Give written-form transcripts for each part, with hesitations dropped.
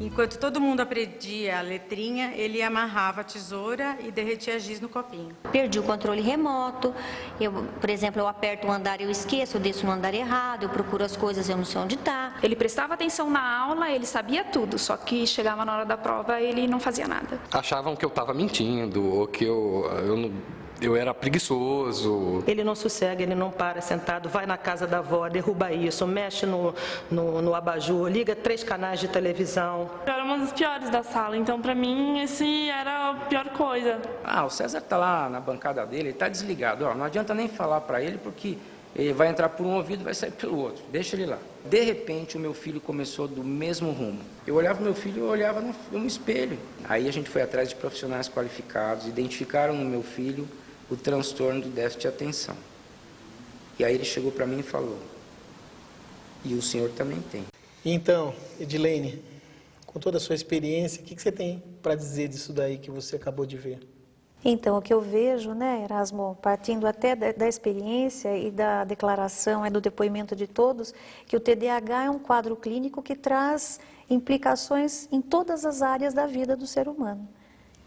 Enquanto todo mundo aprendia a letrinha, ele amarrava a tesoura e derretia giz no copinho. Perdi o controle remoto, por exemplo, eu aperto um andar e eu esqueço, eu desço no andar errado, eu procuro as coisas, eu não sei onde está. Ele prestava atenção na aula, ele sabia tudo, só que chegava na hora da prova ele não fazia nada. Achavam que eu estava mentindo, ou que eu era preguiçoso. Ele não sossega, ele não para sentado, vai na casa da avó, derruba isso, mexe no abajur, liga 3 canais de televisão. Eu era uma das piores da sala, então para mim esse era a pior coisa. O César tá lá na bancada dele, ele tá desligado. Não adianta nem falar para ele, porque ele vai entrar por um ouvido e vai sair pelo outro. Deixa ele lá. De repente, o meu filho começou do mesmo rumo. Eu olhava meu filho e eu olhava no espelho. Aí a gente foi atrás de profissionais qualificados, identificaram no meu filho o transtorno do déficit de atenção. E aí ele chegou para mim e falou, e o senhor também tem. Então, Edilene, com toda a sua experiência, o que você tem para dizer disso daí que você acabou de ver? Então, o que eu vejo, né, Erasmo, partindo até da experiência e da declaração, do depoimento de todos, que o TDAH é um quadro clínico que traz implicações em todas as áreas da vida do ser humano.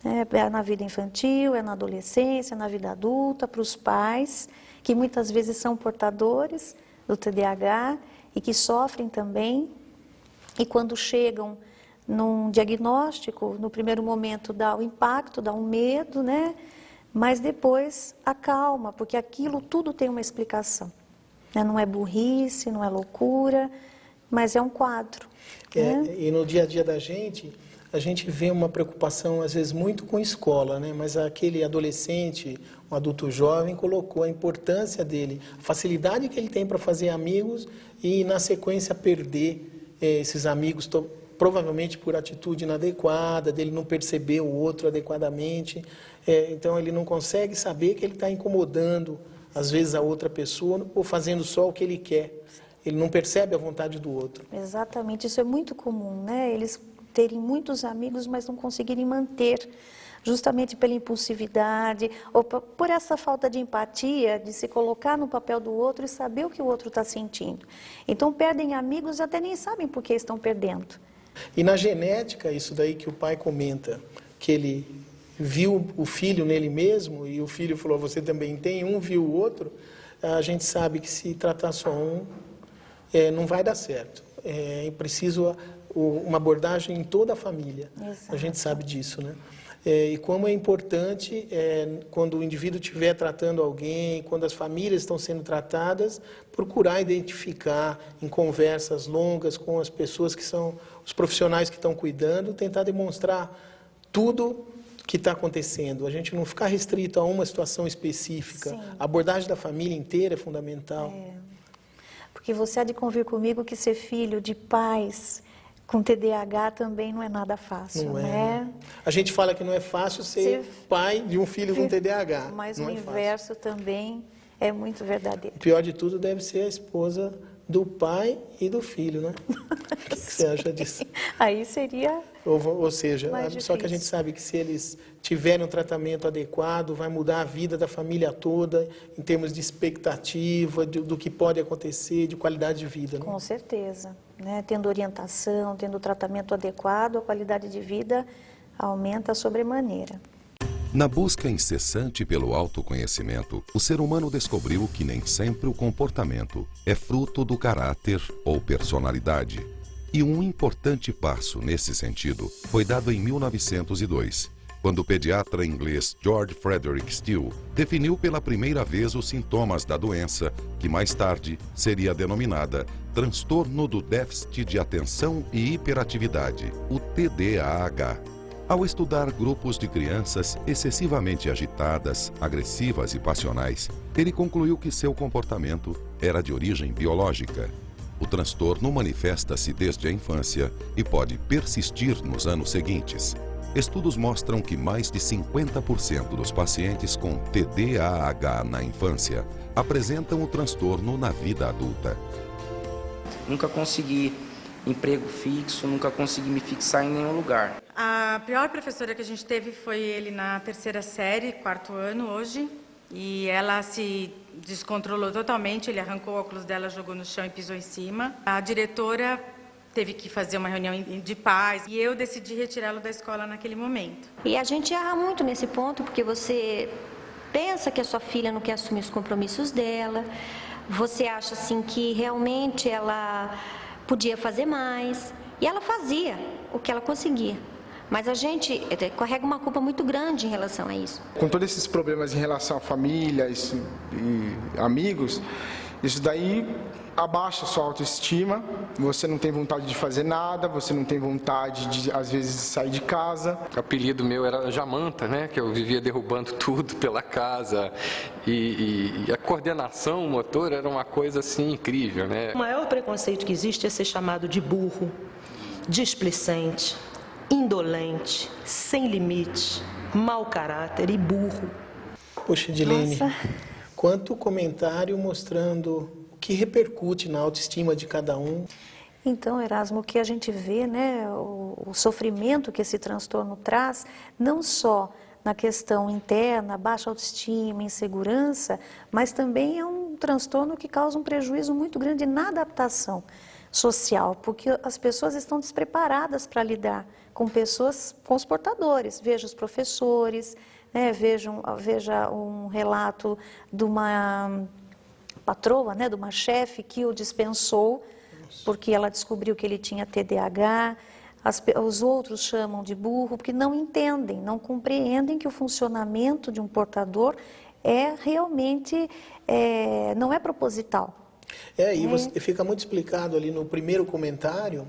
É na vida infantil, é na adolescência, é na vida adulta, para os pais, que muitas vezes são portadores do TDAH e que sofrem também. E quando chegam num diagnóstico, no primeiro momento dá o impacto, dá um medo, né? Mas depois acalma, porque aquilo tudo tem uma explicação. Não é burrice, não é loucura, mas é um quadro. E no dia a dia da gente, a gente vê uma preocupação, às vezes, muito com escola, né? Mas aquele adolescente, um adulto jovem, colocou a importância dele, a facilidade que ele tem para fazer amigos e, na sequência, perder esses amigos, provavelmente por atitude inadequada, dele não perceber o outro adequadamente. Então, ele não consegue saber que ele está incomodando, às vezes, a outra pessoa ou fazendo só o que ele quer. Ele não percebe a vontade do outro. Exatamente, isso é muito comum, né? Eles terem muitos amigos, mas não conseguirem manter, justamente pela impulsividade, ou por essa falta de empatia, de se colocar no papel do outro e saber o que o outro está sentindo. Então, perdem amigos e até nem sabem por que estão perdendo. E na genética, isso daí que o pai comenta, que ele viu o filho nele mesmo, e o filho falou, você também tem, um viu o outro, a gente sabe que se tratar só um, não vai dar certo. É preciso uma abordagem em toda a família. Exato. A gente sabe disso, né? E como é importante, quando o indivíduo estiver tratando alguém, quando as famílias estão sendo tratadas, procurar identificar em conversas longas com as pessoas que são os profissionais que estão cuidando, tentar demonstrar tudo que está acontecendo. A gente não ficar restrito a uma situação específica. Sim. A abordagem da família inteira é fundamental. Porque você há de convir comigo que ser filho de pais com TDAH também não é nada fácil, não né? A gente fala que não é fácil ser pai de um filho com TDAH. Mas não o inverso também é muito verdadeiro. O pior de tudo deve ser a esposa do pai e do filho, né? O que você acha disso? Aí seria... Ou seja, mais só difícil. Que a gente sabe que se eles tiverem um tratamento adequado, vai mudar a vida da família toda, em termos de expectativa, do que pode acontecer, de qualidade de vida. Né? Com certeza. Né? Tendo orientação, tendo tratamento adequado, a qualidade de vida aumenta sobremaneira. Na busca incessante pelo autoconhecimento, o ser humano descobriu que nem sempre o comportamento é fruto do caráter ou personalidade. E um importante passo nesse sentido foi dado em 1902, quando o pediatra inglês George Frederick Steele definiu pela primeira vez os sintomas da doença, que mais tarde seria denominada transtorno do déficit de atenção e hiperatividade, o TDAH. Ao estudar grupos de crianças excessivamente agitadas, agressivas e passionais, ele concluiu que seu comportamento era de origem biológica. O transtorno manifesta-se desde a infância e pode persistir nos anos seguintes. Estudos mostram que mais de 50% dos pacientes com TDAH na infância apresentam o transtorno na vida adulta. Nunca consegui emprego fixo, nunca consegui me fixar em nenhum lugar. A pior professora que a gente teve foi ele na 3ª série, 4º ano hoje, e ela se descontrolou totalmente, ele arrancou o óculos dela, jogou no chão e pisou em cima. A diretora teve que fazer uma reunião de pais e eu decidi retirá-lo da escola naquele momento. E a gente erra muito nesse ponto, porque você pensa que a sua filha não quer assumir os compromissos dela, você acha assim que realmente ela podia fazer mais, e ela fazia o que ela conseguia. Mas a gente carrega uma culpa muito grande em relação a isso. Com todos esses problemas em relação à família e amigos, isso daí abaixa a sua autoestima, você não tem vontade de fazer nada, você não tem vontade de, às vezes, sair de casa. O apelido meu era Jamanta, né? Que eu vivia derrubando tudo pela casa e a coordenação motor era uma coisa assim incrível, né? O maior preconceito que existe é ser chamado de burro, displicente, indolente, sem limite, mau caráter e burro. Poxa, Edilene, quanto comentário mostrando o que repercute na autoestima de cada um. Então, Erasmo, o que a gente vê, né, o sofrimento que esse transtorno traz, não só na questão interna, baixa autoestima, insegurança, mas também é um transtorno que causa um prejuízo muito grande na adaptação social, porque as pessoas estão despreparadas para lidar com pessoas, com os portadores. Veja os professores, né, veja um relato de uma patroa, né, de uma chefe que o dispensou porque ela descobriu que ele tinha TDAH. Os outros chamam de burro porque não entendem, não compreendem que o funcionamento de um portador é realmente, não é proposital. E você fica muito explicado ali no primeiro comentário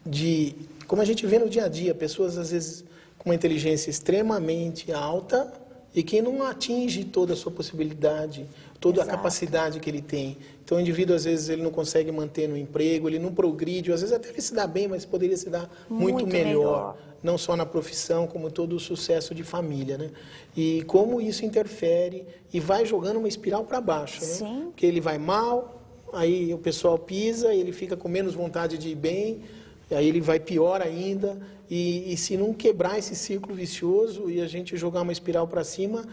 de como a gente vê no dia a dia, pessoas às vezes com uma inteligência extremamente alta e que não atinge toda a sua possibilidade, toda a capacidade que ele tem. Então, o indivíduo, às vezes, ele não consegue manter no emprego, ele não progride, às vezes até ele se dá bem, mas poderia se dar muito melhor. Não só na profissão, como todo o sucesso de família, né? E como isso interfere e vai jogando uma espiral para baixo, né? Porque ele vai mal, aí o pessoal pisa, ele fica com menos vontade de ir bem, aí ele vai pior ainda, e se não quebrar esse círculo vicioso e a gente jogar uma espiral para cima,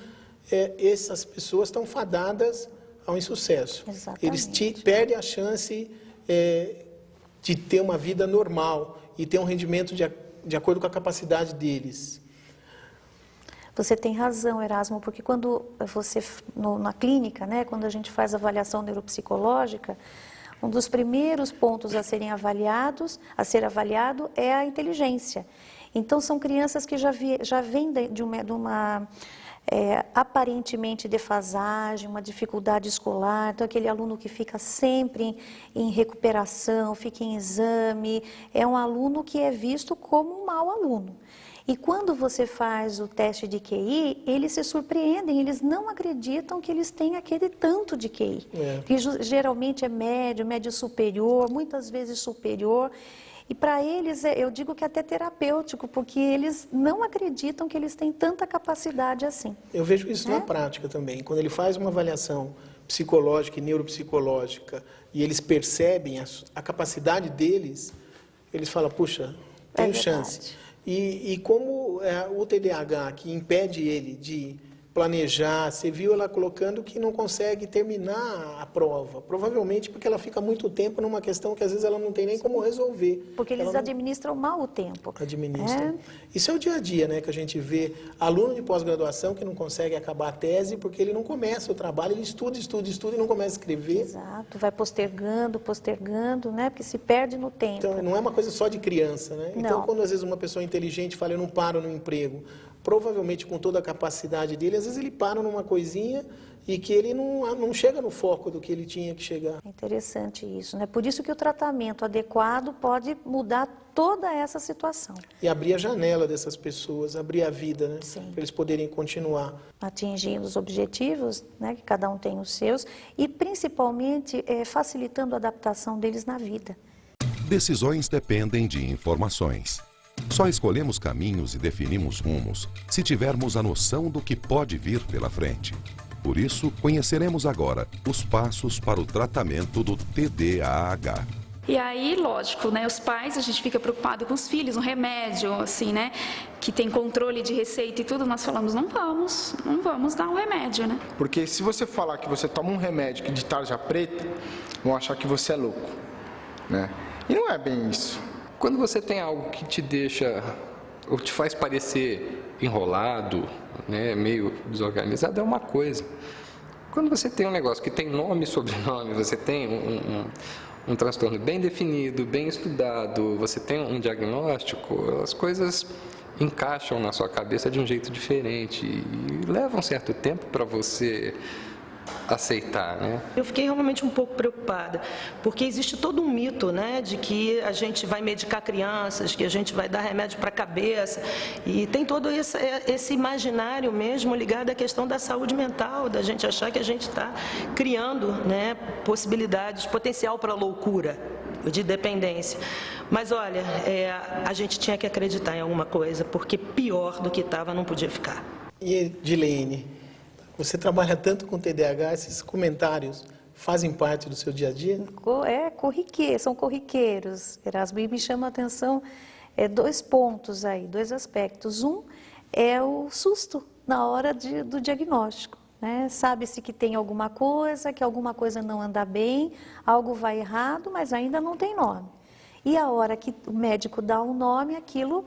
essas pessoas estão fadadas ao insucesso. Exatamente. Eles perdem a chance de ter uma vida normal e ter um rendimento de acordo com a capacidade deles. Você tem razão, Erasmo, porque quando você, na clínica, né, quando a gente faz avaliação neuropsicológica, um dos primeiros pontos a ser avaliado é a inteligência. Então, são crianças que já vêm de uma aparentemente defasagem, uma dificuldade escolar, então aquele aluno que fica sempre em recuperação, fica em exame, é um aluno que é visto como um mau aluno. E quando você faz o teste de QI, eles se surpreendem, eles não acreditam que eles têm aquele tanto de QI, que geralmente é médio superior, muitas vezes superior. E para eles, eu digo que é até terapêutico, porque eles não acreditam que eles têm tanta capacidade assim. Eu vejo isso na prática também. Quando ele faz uma avaliação psicológica e neuropsicológica e eles percebem a capacidade deles, eles falam, puxa, tenho chance. E como o TDAH, que impede ele de planejar, você viu ela colocando que não consegue terminar a prova, provavelmente porque ela fica muito tempo numa questão que às vezes ela não tem nem como resolver. Porque eles administram mal o tempo. Administram. Isso é o dia a dia, né, que a gente vê aluno de pós-graduação que não consegue acabar a tese porque ele não começa o trabalho, ele estuda e não começa a escrever. Exato, vai postergando, né, porque se perde no tempo. Então, não é uma coisa só de criança, né? Então, quando às vezes uma pessoa inteligente fala, eu não paro no emprego, provavelmente com toda a capacidade dele, às vezes ele para numa coisinha e que ele não chega no foco do que ele tinha que chegar. É interessante isso, né? Por isso que o tratamento adequado pode mudar toda essa situação. E abrir a janela dessas pessoas, abrir a vida, né? Para eles poderem continuar. Atingindo os objetivos, né? Que cada um tem os seus, e principalmente facilitando a adaptação deles na vida. Decisões dependem de informações. Só escolhemos caminhos e definimos rumos se tivermos a noção do que pode vir pela frente. Por isso, conheceremos agora os passos para o tratamento do TDAH. E aí, lógico, né, os pais, a gente fica preocupado com os filhos, um remédio, assim, né, que tem controle de receita e tudo, nós falamos, não vamos dar um remédio, né? Porque se você falar que você toma um remédio que de tarja preta, vão achar que você é louco, né? E não é bem isso. Quando você tem algo que te deixa, ou te faz parecer enrolado, né, meio desorganizado, é uma coisa. Quando você tem um negócio que tem nome e sobrenome, você tem um transtorno bem definido, bem estudado, você tem um diagnóstico, as coisas encaixam na sua cabeça de um jeito diferente e leva um certo tempo para você aceitar, né? Eu fiquei realmente um pouco preocupada, porque existe todo um mito, né, de que a gente vai medicar crianças, que a gente vai dar remédio para a cabeça, e tem todo esse imaginário mesmo ligado à questão da saúde mental, da gente achar que a gente está criando, né, possibilidades, potencial para loucura, de dependência. Mas olha, a gente tinha que acreditar em alguma coisa, porque pior do que estava não podia ficar. E Edilene, você trabalha tanto com TDAH, esses comentários fazem parte do seu dia a dia? São corriqueiros, Erasmo, e me chama a atenção 2 pontos aí, 2 aspectos. Um é o susto na hora do diagnóstico, né? Sabe-se que tem alguma coisa, que alguma coisa não anda bem, algo vai errado, mas ainda não tem nome. E a hora que o médico dá um nome, aquilo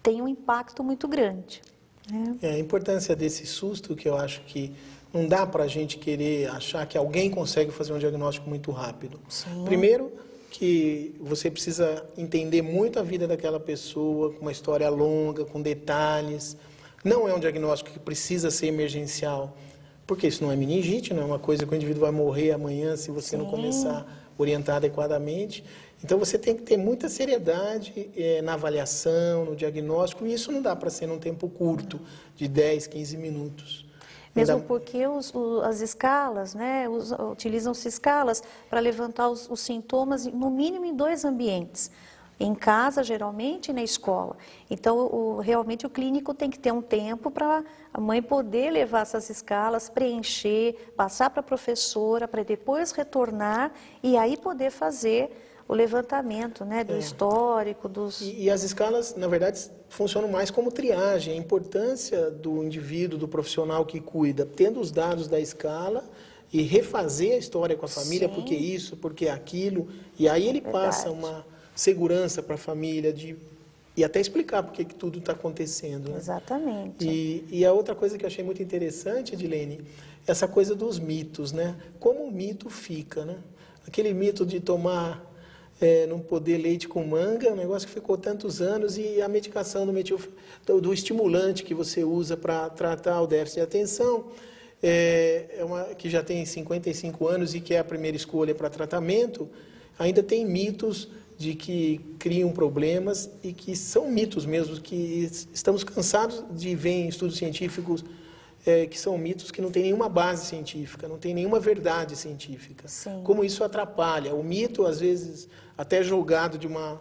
tem um impacto muito grande. A importância desse susto, que eu acho que não dá para a gente querer achar que alguém consegue fazer um diagnóstico muito rápido. Sim. Primeiro, que você precisa entender muito a vida daquela pessoa, com uma história longa, com detalhes. Não é um diagnóstico que precisa ser emergencial, porque isso não é meningite, não é uma coisa que o indivíduo vai morrer amanhã se você não começar a orientar adequadamente. Então, você tem que ter muita seriedade na avaliação, no diagnóstico, e isso não dá para ser num tempo curto, de 10, 15 minutos. Mesmo porque as escalas, né, utilizam-se escalas para levantar os sintomas, no mínimo em 2 ambientes. Em casa, geralmente, e na escola. Então, realmente, o clínico tem que ter um tempo para a mãe poder levar essas escalas, preencher, passar para a professora, para depois retornar e aí poder fazer o levantamento, né, do histórico, dos... E as escalas, na verdade, funcionam mais como triagem. A importância do indivíduo, do profissional que cuida, tendo os dados da escala e refazer a história com a família, porque isso, porque aquilo, e aí ele passa uma segurança para a família e até explicar por que tudo está acontecendo. Né? Exatamente. E a outra coisa que eu achei muito interessante, Edilene, essa coisa dos mitos, né? Como o mito fica, né? Aquele mito de tomar, não poder leite com manga, é um negócio que ficou tantos anos, e a medicação do estimulante que você usa para tratar o déficit de atenção, que já tem 55 anos e que é a primeira escolha para tratamento, ainda tem mitos de que criam problemas e que são mitos mesmo, que estamos cansados de ver em estudos científicos que são mitos que não têm nenhuma base científica, não tem nenhuma verdade científica. Sim. Como isso atrapalha. O mito, às vezes, até julgado de uma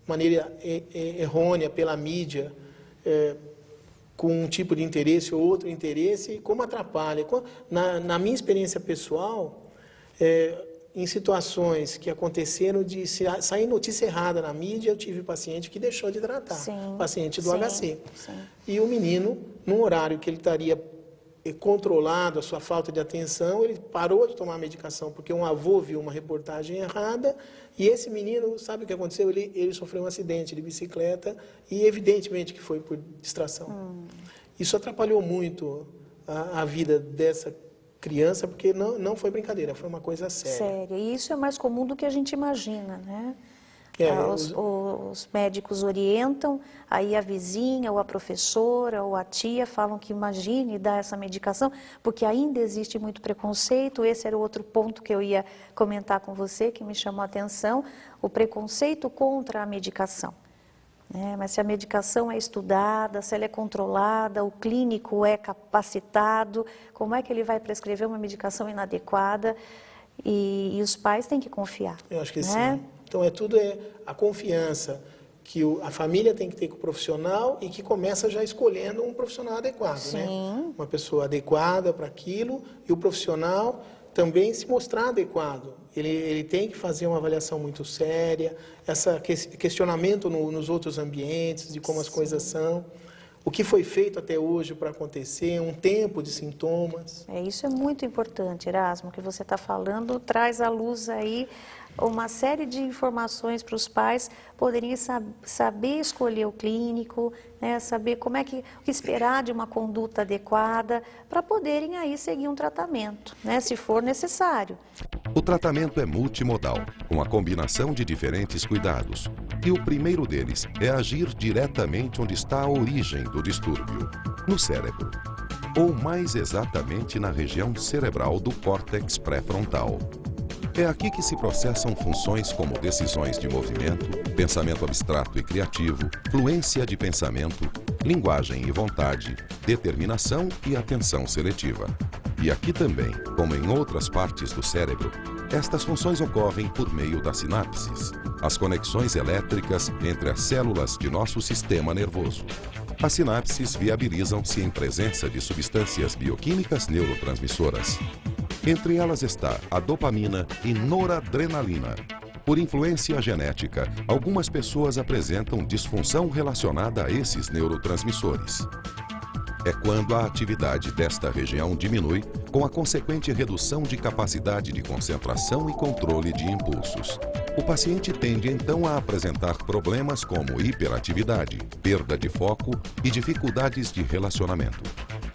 maneira errônea pela mídia, com um tipo de interesse ou outro interesse, como atrapalha. Na minha experiência pessoal, em situações que aconteceram de sair notícia errada na mídia, eu tive paciente que deixou de tratar, paciente do HC. Sim. E o menino, num horário que ele estaria controlado a sua falta de atenção, ele parou de tomar a medicação porque um avô viu uma reportagem errada, e esse menino, sabe o que aconteceu? Ele sofreu um acidente de bicicleta e evidentemente que foi por distração. Isso atrapalhou muito a vida dessa criança, porque não foi brincadeira, foi uma coisa séria. E isso é mais comum do que a gente imagina, né? Os médicos orientam, aí a vizinha, ou a professora, ou a tia falam que imagine dar essa medicação, porque ainda existe muito preconceito. Esse era o outro ponto que eu ia comentar com você, que me chamou a atenção, o preconceito contra a medicação. Mas se a medicação é estudada, se ela é controlada, o clínico é capacitado, como é que ele vai prescrever uma medicação inadequada? E os pais têm que confiar. Eu acho que sim. Então, tudo a confiança que a família tem que ter com o profissional e que começa já escolhendo um profissional adequado, né? Uma pessoa adequada para aquilo, e o profissional também se mostrar adequado. Ele tem que fazer uma avaliação muito séria, esse questionamento nos outros ambientes, de como as coisas são, o que foi feito até hoje para acontecer, um tempo de sintomas. Isso é muito importante, Erasmo, que você está falando, traz à luz aí uma série de informações para os pais poderem saber escolher o clínico, né, saber o que esperar de uma conduta adequada, para poderem aí seguir um tratamento, né, se for necessário. O tratamento é multimodal, com a combinação de diferentes cuidados. E o primeiro deles é agir diretamente onde está a origem do distúrbio, no cérebro. Ou mais exatamente na região cerebral do córtex pré-frontal. É aqui que se processam funções como decisões de movimento, pensamento abstrato e criativo, fluência de pensamento, linguagem e vontade, determinação e atenção seletiva. E aqui também, como em outras partes do cérebro, estas funções ocorrem por meio das sinapses, as conexões elétricas entre as células de nosso sistema nervoso. As sinapses viabilizam-se em presença de substâncias bioquímicas neurotransmissoras. Entre elas está a dopamina e noradrenalina. Por influência genética, algumas pessoas apresentam disfunção relacionada a esses neurotransmissores. É quando a atividade desta região diminui, com a consequente redução de capacidade de concentração e controle de impulsos. O paciente tende então a apresentar problemas como hiperatividade, perda de foco e dificuldades de relacionamento.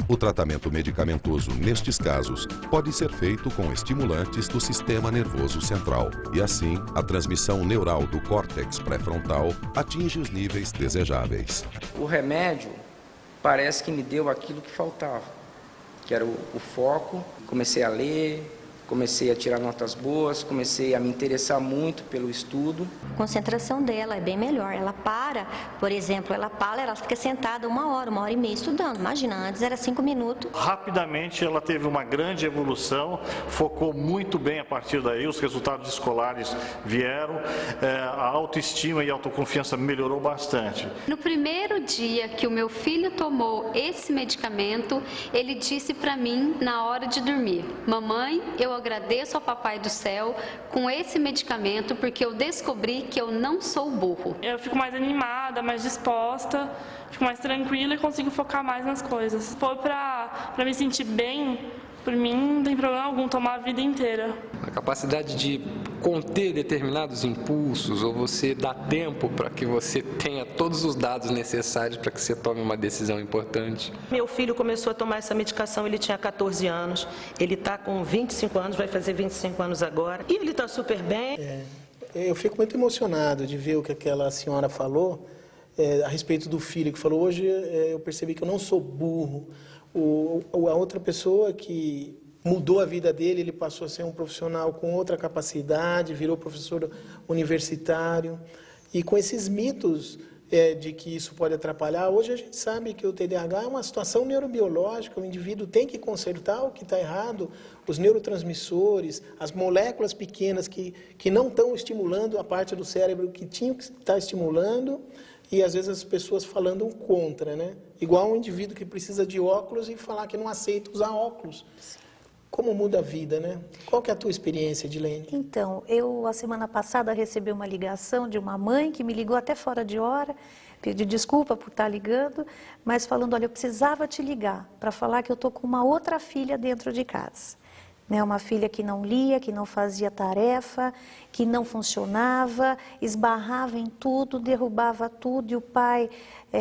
O tratamento medicamentoso nestes casos pode ser feito com estimulantes do sistema nervoso central e assim a transmissão neural do córtex pré-frontal atinge os níveis desejáveis. O remédio parece que me deu aquilo que faltava, que era o foco. Comecei a ler, comecei a tirar notas boas, comecei a me interessar muito pelo estudo. A concentração dela é bem melhor. Ela para, por exemplo, ela fica sentada 1 hora e meia estudando. Imagina, antes era 5 minutos. Rapidamente ela teve uma grande evolução, focou muito bem a partir daí, os resultados escolares vieram, a autoestima e a autoconfiança melhorou bastante. No primeiro dia que o meu filho tomou esse medicamento, ele disse para mim na hora de dormir: mamãe, eu agradeço ao Papai do Céu com esse medicamento porque eu descobri que eu não sou burro. Eu fico mais animada, mais disposta, fico mais tranquila e consigo focar mais nas coisas. Se for para me sentir bem, por mim não tem problema algum tomar a vida inteira. A capacidade de conter determinados impulsos, ou você dá tempo para que você tenha todos os dados necessários para que você tome uma decisão importante. Meu filho começou a tomar essa medicação, ele tinha 14 anos, ele está com 25 anos, vai fazer 25 anos agora, e ele está super bem. Eu fico muito emocionado de ver o que aquela senhora falou a respeito do filho, que falou: hoje eu percebi que eu não sou burro. A outra pessoa que mudou a vida dele, ele passou a ser um profissional com outra capacidade, virou professor universitário. E com esses mitos de que isso pode atrapalhar, hoje a gente sabe que o TDAH é uma situação neurobiológica, o indivíduo tem que consertar o que está errado, os neurotransmissores, as moléculas pequenas que não estão estimulando a parte do cérebro que tinham que estar estimulando, e às vezes as pessoas falando contra, né? Igual um indivíduo que precisa de óculos e falar que não aceita usar óculos. Como muda a vida, né? Qual que é a tua experiência, Edilene? Então, a semana passada recebi uma ligação de uma mãe que me ligou até fora de hora, pedi desculpa por estar ligando, mas falando: olha, eu precisava te ligar para falar que eu estou com uma outra filha dentro de casa. Né, uma filha que não lia, que não fazia tarefa, que não funcionava, esbarrava em tudo, derrubava tudo, e o pai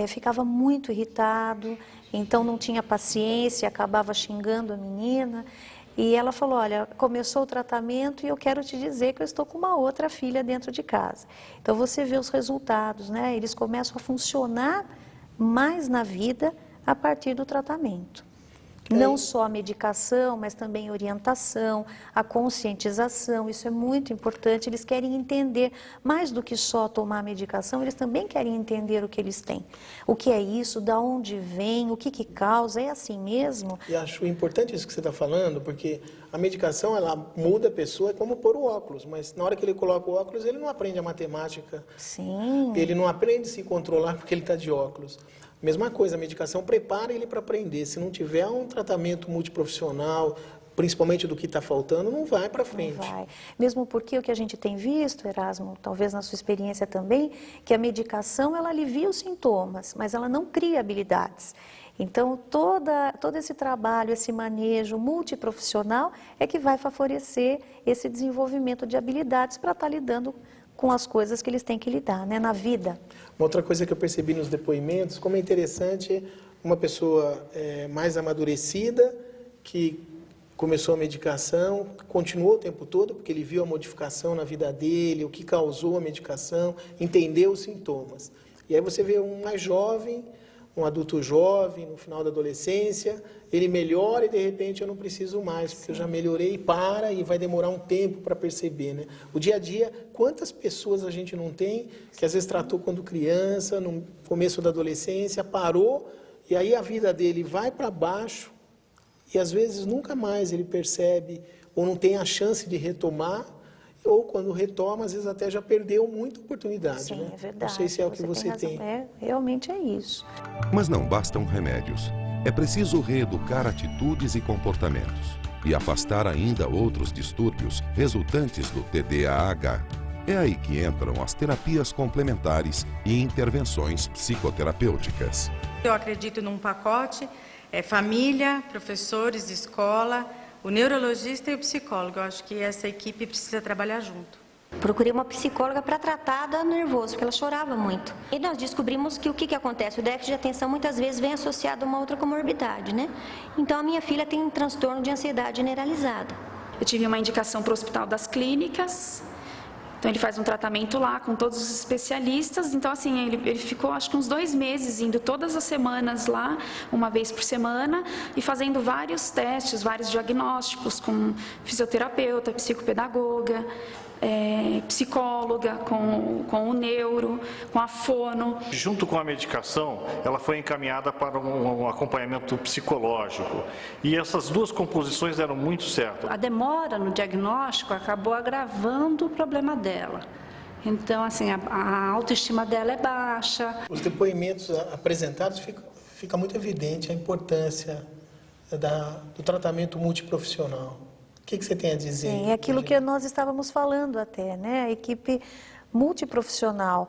ficava muito irritado, então não tinha paciência, acabava xingando a menina. E ela falou: olha, começou o tratamento e eu quero te dizer que eu estou com uma outra filha dentro de casa. Então você vê os resultados, né? Eles começam a funcionar mais na vida a partir do tratamento. Não só a medicação, mas também a orientação, a conscientização, isso é muito importante. Eles querem entender, mais do que só tomar a medicação, eles também querem entender o que eles têm. O que é isso, de onde vem, o que causa, é assim mesmo? E acho importante isso que você está falando, porque a medicação, ela muda a pessoa, é como pôr o óculos, mas na hora que ele coloca o óculos, ele não aprende a matemática. Sim. Ele não aprende a se controlar porque ele está de óculos. Mesma coisa, a medicação prepara ele para aprender. Se não tiver um tratamento multiprofissional, principalmente do que está faltando, não vai para frente. Não vai. Mesmo porque o que a gente tem visto, Erasmo, talvez na sua experiência também, que a medicação ela alivia os sintomas, mas ela não cria habilidades. Então, todo esse trabalho, esse manejo multiprofissional é que vai favorecer esse desenvolvimento de habilidades para estar lidando com as coisas que eles têm que lidar, né, na vida. Uma outra coisa que eu percebi nos depoimentos, como é interessante uma pessoa mais amadurecida, que começou a medicação, continuou o tempo todo, porque ele viu a modificação na vida dele, o que causou a medicação, entendeu os sintomas. E aí você vê um mais jovem, um adulto jovem, no final da adolescência, ele melhora e de repente eu não preciso mais, porque eu já melhorei e para, e vai demorar um tempo para perceber, né? O dia a dia, quantas pessoas a gente não tem, que às vezes tratou quando criança, no começo da adolescência, parou, e aí a vida dele vai para baixo, e às vezes nunca mais ele percebe, ou não tem a chance de retomar, ou quando retoma, às vezes até já perdeu muita oportunidade. Sim, né? é verdade. Não sei se é o que você tem. Realmente é isso. Mas não bastam remédios. É preciso reeducar atitudes e comportamentos e afastar ainda outros distúrbios resultantes do TDAH. É aí que entram as terapias complementares e intervenções psicoterapêuticas. Eu acredito num pacote, família, professores de escola, o neurologista e o psicólogo. Eu acho que essa equipe precisa trabalhar junto. Procurei uma psicóloga para tratar da nervoso, porque ela chorava muito. E nós descobrimos que o que acontece? O déficit de atenção muitas vezes vem associado a uma outra comorbidade, né? Então a minha filha tem um transtorno de ansiedade generalizada. Eu tive uma indicação para o Hospital das Clínicas. Então ele faz um tratamento lá com todos os especialistas. Então assim, ele ficou acho que uns 2 meses indo todas as semanas lá, uma vez por semana, e fazendo vários testes, vários diagnósticos com fisioterapeuta, psicopedagoga, psicóloga, com o neuro, com a fono. Junto com a medicação, ela foi encaminhada para um acompanhamento psicológico. E essas duas composições deram muito certo. A demora no diagnóstico acabou agravando o problema dela. Então, assim, a autoestima dela é baixa. Os depoimentos apresentados fica muito evidente a importância do tratamento multiprofissional. O que você tem a dizer? Sim, é aquilo que nós estávamos falando até, né? A equipe multiprofissional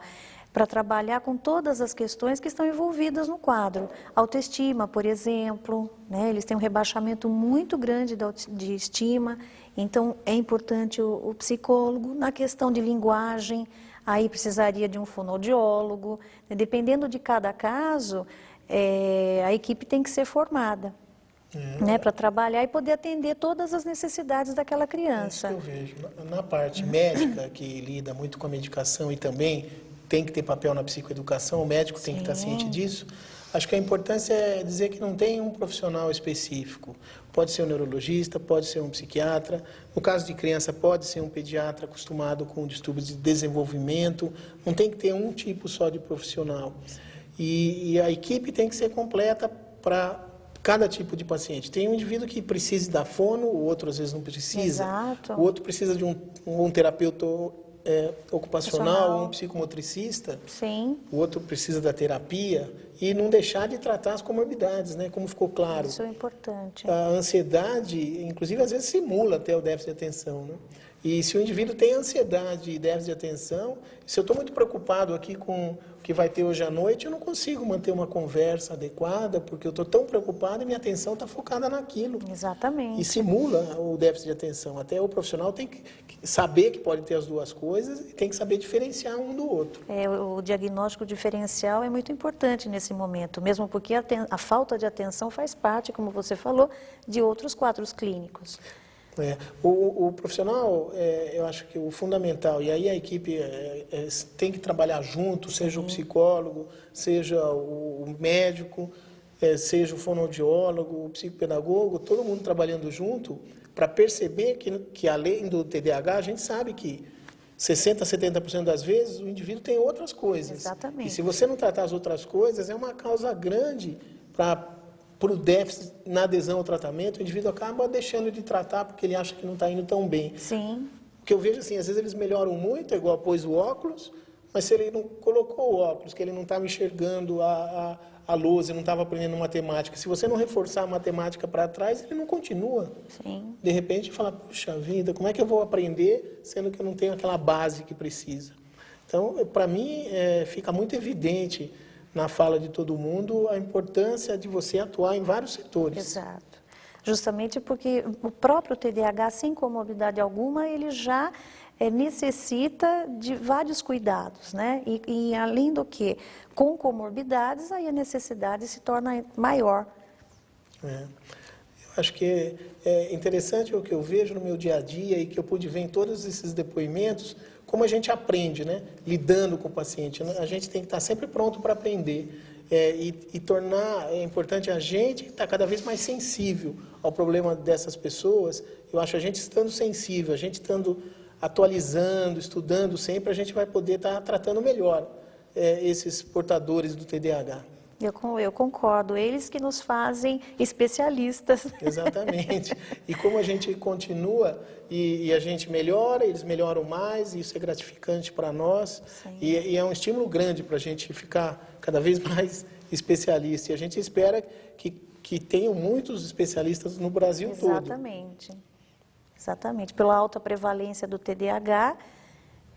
para trabalhar com todas as questões que estão envolvidas no quadro. Autoestima, por exemplo, né? Eles têm um rebaixamento muito grande de estima, então é importante o psicólogo. Na questão de linguagem, aí precisaria de um fonoaudiólogo. Dependendo de cada caso, a equipe tem que ser formada. Né, para trabalhar e poder atender todas as necessidades daquela criança. É isso que eu vejo. Na parte médica, que lida muito com a medicação e também tem que ter papel na psicoeducação, o médico tem que estar ciente disso. Acho que a importância é dizer que não tem um profissional específico. Pode ser um neurologista, pode ser um psiquiatra. No caso de criança, pode ser um pediatra acostumado com distúrbios de desenvolvimento. Não tem que ter um tipo só de profissional. E a equipe tem que ser completa para cada tipo de paciente. Tem um indivíduo que precisa da fono, o outro às vezes não precisa. Exato. O outro precisa de um terapeuta ocupacional, um psicomotricista. Sim. O outro precisa da terapia e não deixar de tratar as comorbidades, né? Como ficou claro. Isso é importante. A ansiedade, inclusive, às vezes simula até o déficit de atenção, né? E se o indivíduo tem ansiedade e déficit de atenção, se eu estou muito preocupado aqui com o que vai ter hoje à noite, eu não consigo manter uma conversa adequada, porque eu estou tão preocupado e minha atenção está focada naquilo. Exatamente. E simula o déficit de atenção. Até o profissional tem que saber que pode ter as duas coisas e tem que saber diferenciar um do outro. O diagnóstico diferencial é muito importante nesse momento, mesmo porque a falta de atenção faz parte, como você falou, de outros quadros clínicos. O profissional, eu acho que o fundamental, e aí a equipe tem que trabalhar junto, seja o psicólogo, seja o médico, seja o fonoaudiólogo, o psicopedagogo, todo mundo trabalhando junto para perceber que além do TDAH, a gente sabe que 60%, 70% das vezes o indivíduo tem outras coisas. Exatamente. E se você não tratar as outras coisas, é uma causa grande para o déficit na adesão ao tratamento, o indivíduo acaba deixando de tratar porque ele acha que não está indo tão bem. Sim. O que eu vejo assim, às vezes eles melhoram muito, é igual pôs o óculos, mas se ele não colocou o óculos, que ele não estava enxergando a lousa, não estava aprendendo matemática, se você não reforçar a matemática para trás, ele não continua. Sim. De repente fala, puxa vida, como é que eu vou aprender, sendo que eu não tenho aquela base que precisa? Então, para mim, fica muito evidente na fala de todo mundo a importância de você atuar em vários setores. Exato. Justamente porque o próprio TDAH, sem comorbidade alguma, ele já necessita de vários cuidados, né? E além do que, com comorbidades, aí a necessidade se torna maior. Eu acho que é interessante o que eu vejo no meu dia a dia e que eu pude ver em todos esses depoimentos, como a gente aprende, né? Lidando com o paciente. A gente tem que estar sempre pronto para aprender. E tornar importante a gente estar cada vez mais sensível ao problema dessas pessoas. Eu acho que a gente estando sensível, a gente estando atualizando, estudando sempre, a gente vai poder estar tratando melhor esses portadores do TDAH. Eu concordo, eles que nos fazem especialistas. Exatamente. E como a gente continua e a gente melhora, eles melhoram mais, e isso é gratificante para nós. E é um estímulo grande para a gente ficar cada vez mais especialista. E a gente espera que tenham muitos especialistas no Brasil todo. Exatamente. Exatamente. Pela alta prevalência do TDAH,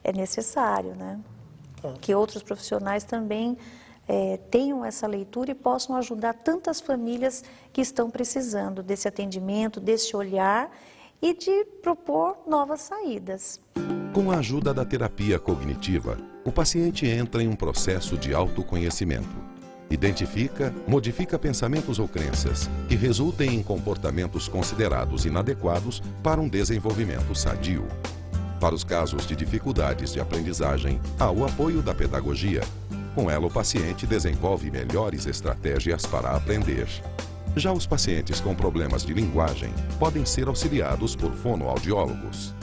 é necessário, né? Que outros profissionais também tenham essa leitura e possam ajudar tantas famílias que estão precisando desse atendimento, desse olhar e de propor novas saídas. Com a ajuda da terapia cognitiva, o paciente entra em um processo de autoconhecimento. Identifica, modifica pensamentos ou crenças que resultem em comportamentos considerados inadequados para um desenvolvimento sadio. Para os casos de dificuldades de aprendizagem, há o apoio da pedagogia. Com ela, o paciente desenvolve melhores estratégias para aprender. Já os pacientes com problemas de linguagem podem ser auxiliados por fonoaudiólogos.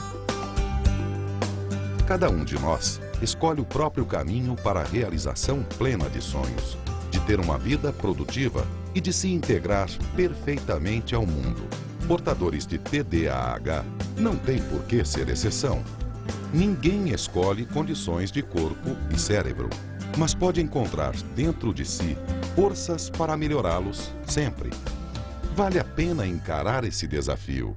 Cada um de nós escolhe o próprio caminho para a realização plena de sonhos, de ter uma vida produtiva e de se integrar perfeitamente ao mundo. Portadores de TDAH não têm por que ser exceção. Ninguém escolhe condições de corpo e cérebro, mas pode encontrar dentro de si forças para melhorá-los sempre. Vale a pena encarar esse desafio.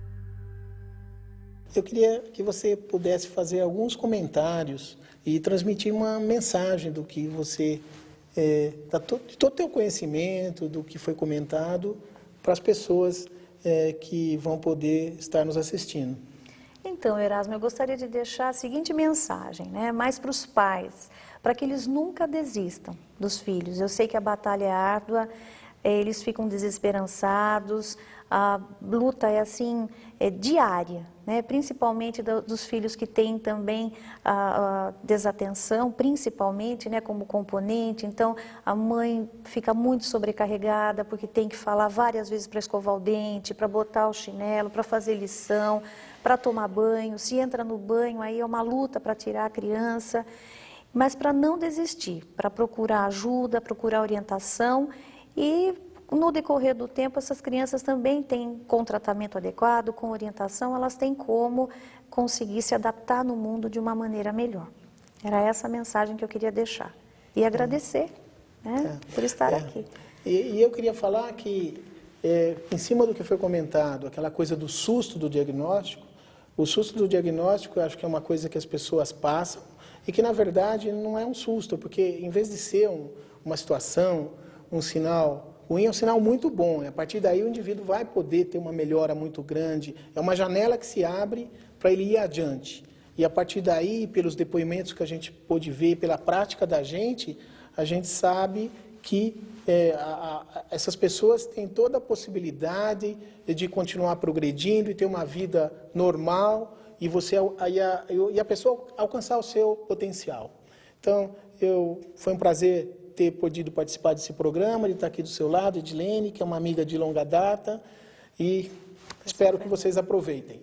Eu queria que você pudesse fazer alguns comentários e transmitir uma mensagem do que você, de todo o teu conhecimento, do que foi comentado, para as pessoas que vão poder estar nos assistindo. Então, Erasmo, eu gostaria de deixar a seguinte mensagem, né? Mais para os pais, para que eles nunca desistam dos filhos. Eu sei que a batalha é árdua, eles ficam desesperançados, a luta é assim, diária, né? Principalmente dos filhos que têm também a desatenção, principalmente, né, como componente. Então, a mãe fica muito sobrecarregada porque tem que falar várias vezes para escovar o dente, para botar o chinelo, para fazer lição, para tomar banho. Se entra no banho, aí é uma luta para tirar a criança. Mas para não desistir, para procurar ajuda, procurar orientação e no decorrer do tempo essas crianças também têm, com tratamento adequado, com orientação, elas têm como conseguir se adaptar no mundo de uma maneira melhor. Era essa a mensagem que eu queria deixar. E agradecer, né, por estar aqui. E eu queria falar que, em cima do que foi comentado, aquela coisa do susto do diagnóstico, o susto do diagnóstico eu acho que é uma coisa que as pessoas passam e que, na verdade, não é um susto, porque em vez de ser uma situação, um sinal ruim, é um sinal muito bom. E a partir daí o indivíduo vai poder ter uma melhora muito grande. É uma janela que se abre para ele ir adiante. E a partir daí, pelos depoimentos que a gente pôde ver, pela prática da gente, a gente sabe que essas pessoas têm toda a possibilidade de continuar progredindo e ter uma vida normal e a pessoa alcançar o seu potencial. Então, foi um prazer ter podido participar desse programa, de estar aqui do seu lado, Edilene, que é uma amiga de longa data, e espero que vocês aproveitem.